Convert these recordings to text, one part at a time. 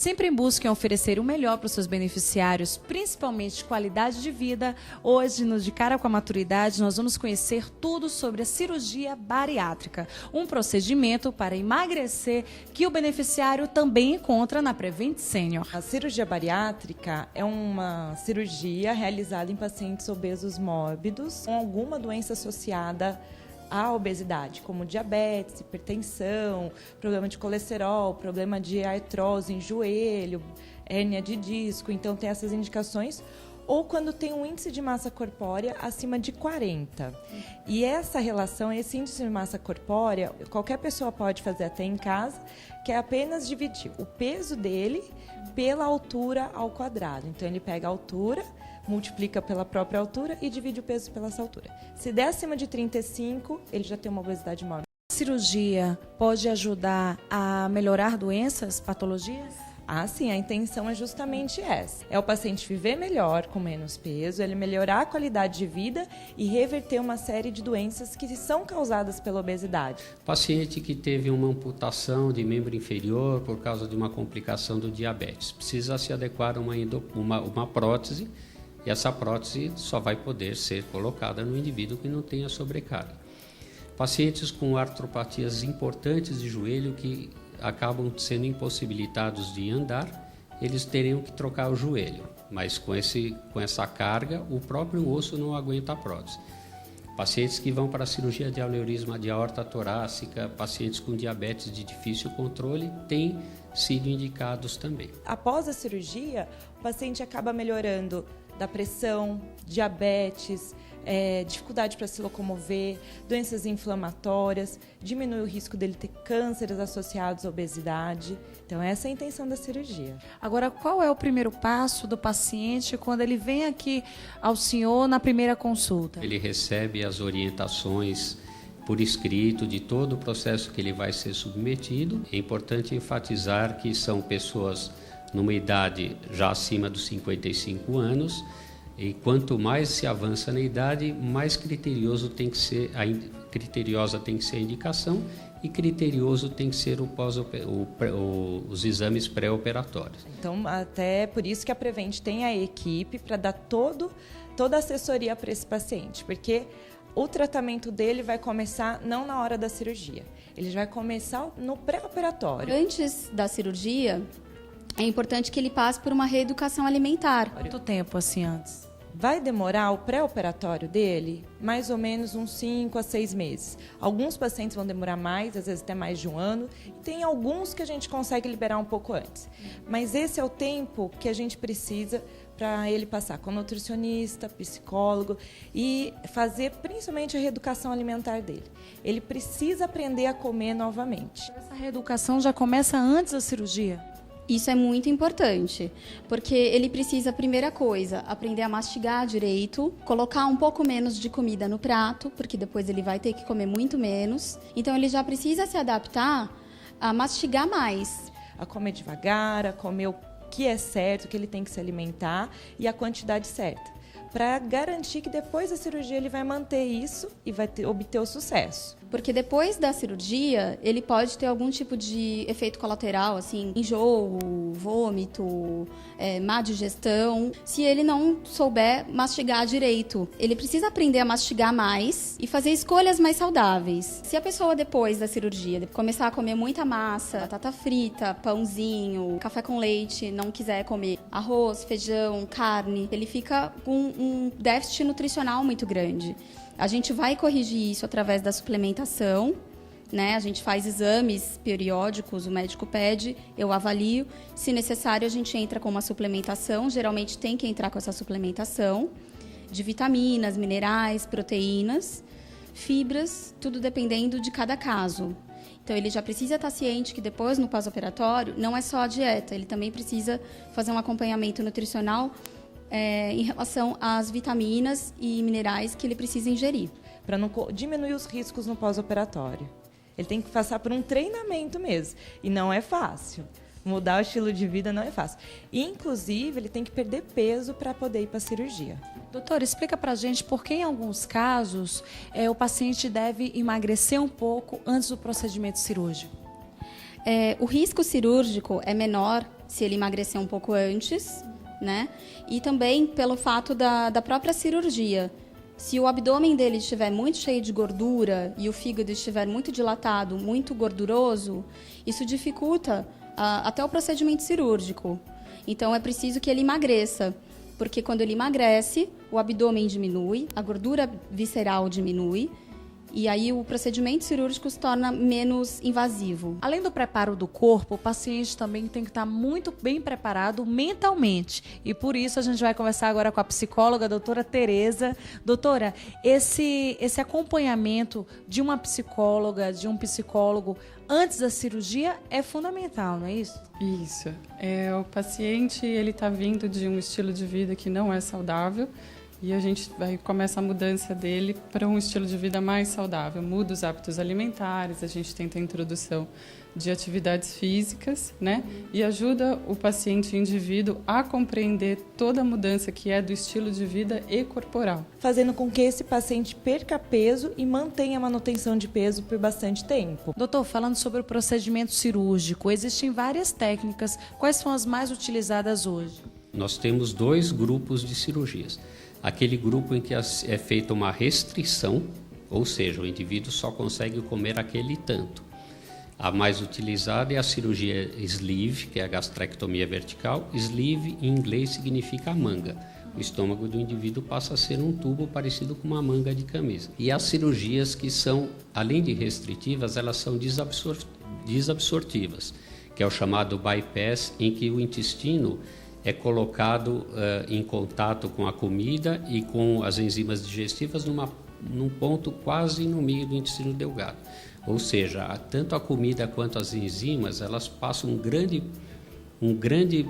Sempre em busca em oferecer o melhor para os seus beneficiários, principalmente qualidade de vida, hoje, no De Cara com a Maturidade, nós vamos conhecer tudo sobre a cirurgia bariátrica, um procedimento para emagrecer que o beneficiário também encontra na Prevent Senior. A cirurgia bariátrica é uma cirurgia realizada em pacientes obesos mórbidos com alguma doença associada à obesidade, como diabetes, hipertensão, problema de colesterol, problema de artrose em joelho, hérnia de disco. Então tem essas indicações, ou quando tem um índice de massa corpórea acima de 40. E essa relação, esse índice de massa corpórea, qualquer pessoa pode fazer até em casa, que é apenas dividir o peso dele pela altura ao quadrado. Então ele pega a altura, multiplica pela própria altura e divide o peso pela essa altura. Se der acima de 35, ele já tem uma obesidade mórbida. A cirurgia pode ajudar a melhorar doenças, patologias? Ah, sim, a intenção é justamente essa. É o paciente viver melhor, com menos peso, ele melhorar a qualidade de vida e reverter uma série de doenças que são causadas pela obesidade. Paciente que teve uma amputação de membro inferior por causa de uma complicação do diabetes, precisa se adequar a uma prótese, e essa prótese só vai poder ser colocada no indivíduo que não tenha sobrecarga. Pacientes com artropatias importantes de joelho que acabam sendo impossibilitados de andar, eles teriam que trocar o joelho, mas com essa carga, o próprio osso não aguenta a prótese. Pacientes que vão para a cirurgia de aneurisma de aorta torácica, pacientes com diabetes de difícil controle, têm sido indicados também. Após a cirurgia, o paciente acaba melhorando da pressão, diabetes, dificuldade para se locomover, doenças inflamatórias, diminui o risco dele ter cânceres associados à obesidade. Então essa é a intenção da cirurgia. Agora, qual é o primeiro passo do paciente quando ele vem aqui ao senhor na primeira consulta? Ele recebe as orientações por escrito de todo o processo que ele vai ser submetido. É importante enfatizar que são pessoas numa idade já acima dos 55 anos, e quanto mais se avança na idade, mais criteriosa tem que ser a indicação e criterioso tem que ser os exames pré-operatórios. Então, até por isso que a Prevent tem a equipe para dar toda a assessoria para esse paciente, porque o tratamento dele vai começar não na hora da cirurgia, ele vai começar no pré-operatório. Antes da cirurgia, é importante que ele passe por uma reeducação alimentar. Quanto tempo assim antes? Vai demorar o pré-operatório dele mais ou menos uns 5 a 6 meses. Alguns pacientes vão demorar mais, às vezes até mais de um ano. E tem alguns que a gente consegue liberar um pouco antes. Mas esse é o tempo que a gente precisa para ele passar com nutricionista, psicólogo e fazer principalmente a reeducação alimentar dele. Ele precisa aprender a comer novamente. Essa reeducação já começa antes da cirurgia? Isso é muito importante, porque ele precisa, primeira coisa, aprender a mastigar direito, colocar um pouco menos de comida no prato, porque depois ele vai ter que comer muito menos. Então ele já precisa se adaptar a mastigar mais. A comer devagar, a comer o que é certo, que ele tem que se alimentar e a quantidade certa, para garantir que depois da cirurgia ele vai manter isso e vai obter o sucesso. Porque depois da cirurgia, ele pode ter algum tipo de efeito colateral, assim, enjoo, vômito, má digestão, se ele não souber mastigar direito. Ele precisa aprender a mastigar mais e fazer escolhas mais saudáveis. Se a pessoa, depois da cirurgia, começar a comer muita massa, batata frita, pãozinho, café com leite, não quiser comer arroz, feijão, carne, ele fica com um déficit nutricional muito grande. A gente vai corrigir isso através da suplementação, né? A gente faz exames periódicos, o médico pede, eu avalio. Se necessário, a gente entra com uma suplementação, geralmente tem que entrar com essa suplementação de vitaminas, minerais, proteínas, fibras, tudo dependendo de cada caso. Então, ele já precisa estar ciente que depois, no pós-operatório, não é só a dieta, ele também precisa fazer um acompanhamento nutricional em relação às vitaminas e minerais que ele precisa ingerir. Para não diminuir os riscos no pós-operatório. Ele tem que passar por um treinamento mesmo. E não é fácil. Mudar o estilo de vida não é fácil. Inclusive, ele tem que perder peso para poder ir para a cirurgia. Doutora, explica para a gente por que, em alguns casos, o paciente deve emagrecer um pouco antes do procedimento cirúrgico. O risco cirúrgico é menor se ele emagrecer um pouco antes, né? E também pelo fato da própria cirurgia. Se o abdômen dele estiver muito cheio de gordura e o fígado estiver muito dilatado, muito gorduroso, isso dificulta até o procedimento cirúrgico. Então, é preciso que ele emagreça, porque quando ele emagrece, o abdômen diminui, a gordura visceral diminui, e aí o procedimento cirúrgico se torna menos invasivo. Além do preparo do corpo, o paciente também tem que estar muito bem preparado mentalmente. E por isso a gente vai conversar agora com a psicóloga, a doutora Tereza. Doutora, esse acompanhamento de uma psicóloga, de um psicólogo antes da cirurgia é fundamental, não é isso? Isso. O paciente ele está vindo de um estilo de vida que não é saudável. E a gente começa a mudança dele para um estilo de vida mais saudável. Muda os hábitos alimentares, a gente tenta a introdução de atividades físicas, né? E ajuda o paciente e o indivíduo a compreender toda a mudança que é do estilo de vida e corporal. Fazendo com que esse paciente perca peso e mantenha a manutenção de peso por bastante tempo. Doutor, falando sobre o procedimento cirúrgico, existem várias técnicas. Quais são as mais utilizadas hoje? Nós temos 2 grupos de cirurgias. Aquele grupo em que é feita uma restrição, ou seja, o indivíduo só consegue comer aquele tanto. A mais utilizada é a cirurgia sleeve, que é a gastrectomia vertical. Sleeve, em inglês, significa manga. O estômago do indivíduo passa a ser um tubo parecido com uma manga de camisa. E as cirurgias que são, além de restritivas, elas são desabsortivas, que é o chamado bypass, em que o intestino é colocado em contato com a comida e com as enzimas digestivas num ponto quase no meio do intestino delgado. Ou seja, tanto a comida quanto as enzimas, elas passam um grande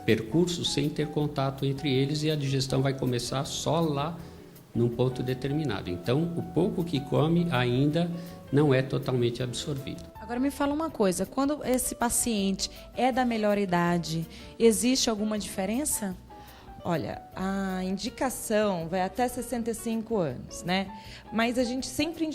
percurso sem ter contato entre eles e a digestão vai começar só lá num ponto determinado. Então, o pouco que come ainda não é totalmente absorvido. Agora me fala uma coisa, quando esse paciente é da melhor idade, existe alguma diferença? Olha, a indicação vai até 65 anos, né? Mas a gente sempre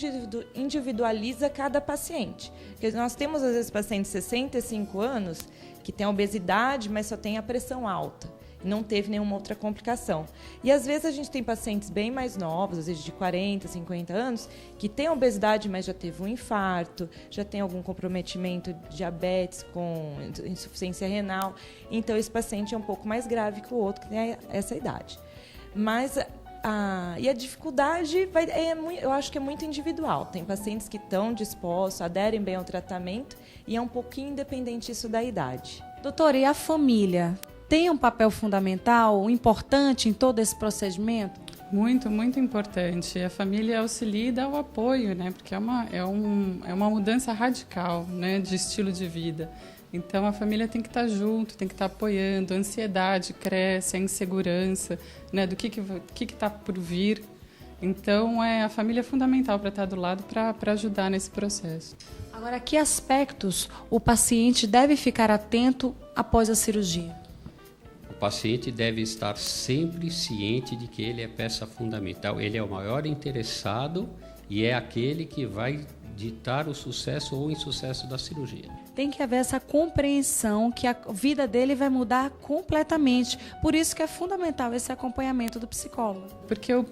individualiza cada paciente. Porque nós temos, às vezes, pacientes de 65 anos que têm obesidade, mas só tem a pressão alta. Não teve nenhuma outra complicação. E às vezes a gente tem pacientes bem mais novos, às vezes de 40, 50 anos, que têm obesidade, mas já teve um infarto, já tem algum comprometimento de diabetes com insuficiência renal. Então esse paciente é um pouco mais grave que o outro que tem essa idade. Mas a dificuldade eu acho que é muito individual. Tem pacientes que estão dispostos, aderem bem ao tratamento e é um pouquinho independente isso da idade. Doutora, e a família? Tem um papel fundamental, importante em todo esse procedimento? Muito, muito importante. A família auxilia e dá o apoio, né? Porque é uma mudança radical, né? De estilo de vida. Então, a família tem que estar junto, tem que estar apoiando. A ansiedade cresce, a insegurança, né? Do que está por vir. Então, a família é fundamental para estar do lado, para ajudar nesse processo. Agora, que aspectos o paciente deve ficar atento após a cirurgia? O paciente deve estar sempre ciente de que ele é peça fundamental, ele é o maior interessado e é aquele que vai ditar o sucesso ou insucesso da cirurgia. Tem que haver essa compreensão que a vida dele vai mudar completamente. Por isso que é fundamental esse acompanhamento do psicólogo. Porque o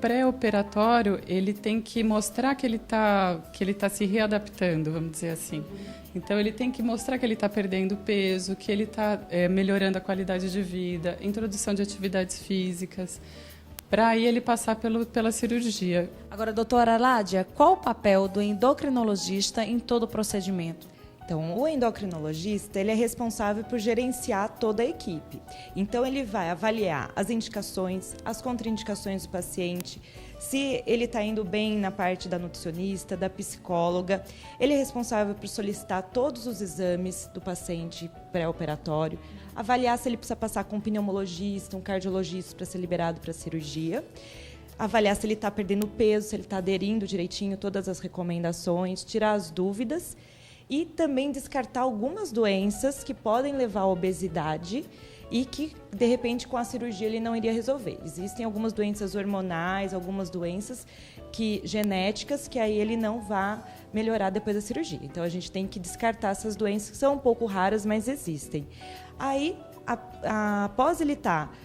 pré-operatório, ele tem que mostrar que ele tá se readaptando, vamos dizer assim. Então, ele tem que mostrar que ele está perdendo peso, que ele está melhorando a qualidade de vida, introdução de atividades físicas, para aí ele passar pela cirurgia. Agora, doutora Ládia, qual o papel do endocrinologista em todo o procedimento? Então, o endocrinologista ele é responsável por gerenciar toda a equipe. Então, ele vai avaliar as indicações, as contraindicações do paciente, se ele está indo bem na parte da nutricionista, da psicóloga. Ele é responsável por solicitar todos os exames do paciente pré-operatório, avaliar se ele precisa passar com um pneumologista, um cardiologista para ser liberado para a cirurgia, avaliar se ele está perdendo peso, se ele está aderindo direitinho todas as recomendações, tirar as dúvidas e também descartar algumas doenças que podem levar à obesidade e que, de repente, com a cirurgia ele não iria resolver. Existem algumas doenças hormonais, algumas doenças genéticas, que aí ele não vai melhorar depois da cirurgia. Então, a gente tem que descartar essas doenças, que são um pouco raras, mas existem. Aí, após ele estar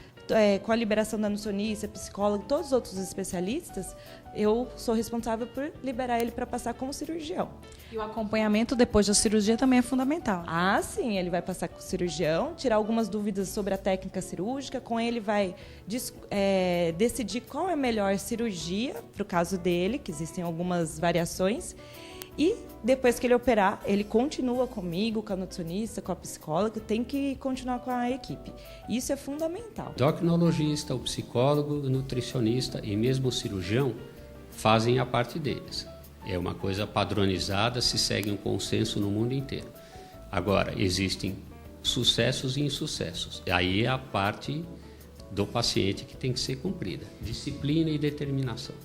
com a liberação da nutricionista, psicólogo, todos os outros especialistas, eu sou responsável por liberar ele para passar como cirurgião. E o acompanhamento depois da cirurgia também é fundamental. Ah, sim, ele vai passar com o cirurgião, tirar algumas dúvidas sobre a técnica cirúrgica, com ele vai decidir qual é a melhor cirurgia para o caso dele, que existem algumas variações, e depois que ele operar, ele continua comigo, com a nutricionista, com a psicóloga, tem que continuar com a equipe. Isso é fundamental. O endocrinologista, o psicólogo, o nutricionista e mesmo o cirurgião fazem a parte deles. É uma coisa padronizada, se segue um consenso no mundo inteiro. Agora, existem sucessos e insucessos. Aí é a parte do paciente que tem que ser cumprida. Disciplina e determinação.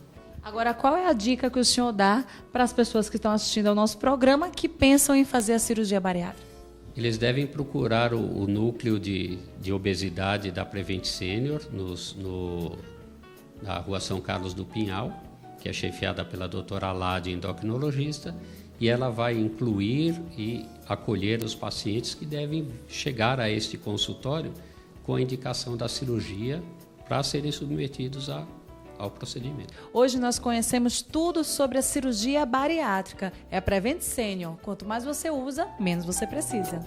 Agora, qual é a dica que o senhor dá para as pessoas que estão assistindo ao nosso programa que pensam em fazer a cirurgia bariátrica? Eles devem procurar o núcleo de obesidade da Prevent Senior na Rua São Carlos do Pinhal, que é chefiada pela doutora Alade, endocrinologista, e ela vai incluir e acolher os pacientes que devem chegar a este consultório com a indicação da cirurgia para serem submetidos ao procedimento. Hoje nós conhecemos tudo sobre a cirurgia bariátrica. É a Prevent Senior. Quanto mais você usa, menos você precisa.